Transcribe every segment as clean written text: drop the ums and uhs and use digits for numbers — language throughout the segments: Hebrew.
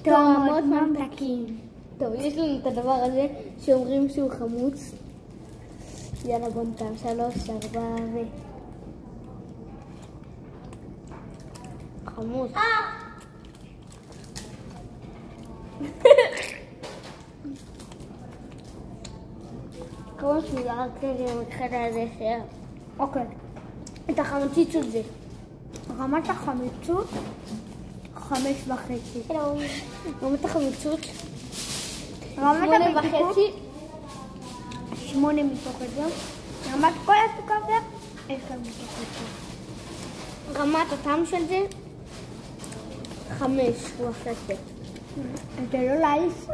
תאומות ממתקים. טוב, יש לנו את הדבר הזה שאומרים שהוא חמוץ. יאללה בוא נתן 3, 4 ו... חמוץ. כמו שהוא ירק כזה מתחת הזה שיהיה. אוקיי. את החמוצית של זה. רמת החמיצות 5.5. רמת החמיצות? רמת 8.5. 8 מתוך 10. רמת כל הסוכר זה 10 מתוך 10. רמת הטעם של זה 5 הוא החסר. זה לא לייס.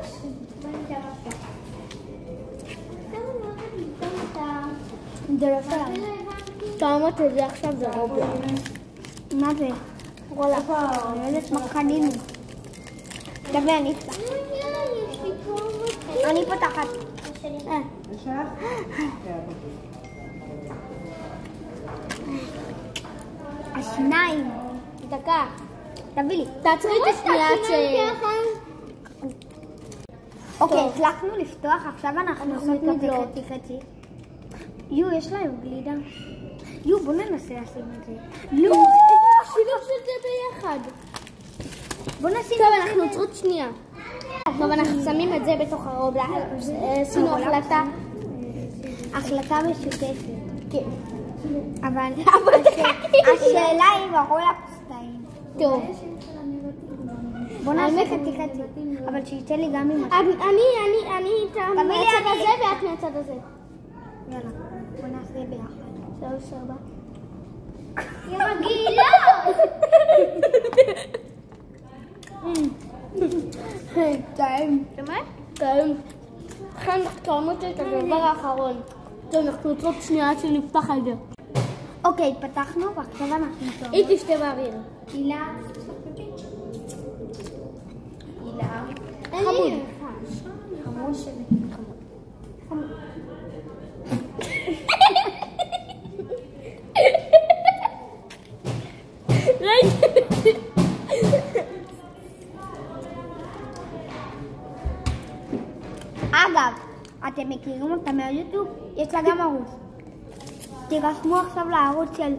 זה לא טעם. טעמת את זה עכשיו זה רובו. מה זה? רולה. אני יודעת מה קנינו. תביא אני אפתח. אני פותחת. השיניים. דקה. תביא לי. תעצרי את השנייה אוקיי, הצלחנו לפתוח, עכשיו אנחנו עושים את זה חצי. יש להם גלידה. בוא ננסה לשים את זה. שילוב של זה ביחד. בוא נשים. טוב, אנחנו עוצרות שנייה. טוב, אנחנו שמים את זה בתוך הרובע. עשינו החלטה משותפת. כן. אבל השאלה היא ברול הפסטאים. טוב. בוא נעשה חצי. אבל שיצא לי גם עם... אני מהצד הזה ואת מהצד הזה. יאללה, בוא נעשה ביחד. 3, 4. היא מגעילה! טעים. שומעת? טעים. לכן תאמות את הדבר האחרון. טוב, אנחנו עוצרות שנייה עד שנפתח את זה. אוקיי, פתחנו ועכשיו אנחנו תאמות. היא תשתה באוויר. הילה. חמוד. חמוד שלי. אגב, אתם מכירים אותה מהיוטיוב? יש לה גם ערוץ. תירשמו עכשיו לערוץ של...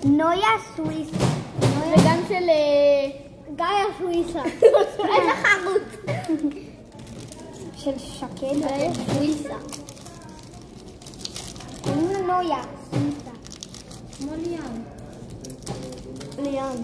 נויה סוויסה. וגם של גאיה סוויסה. אין לך ערוץ. של שקד. גאיה סוויסה. קוראים לה נויה סוויסה. ליאן.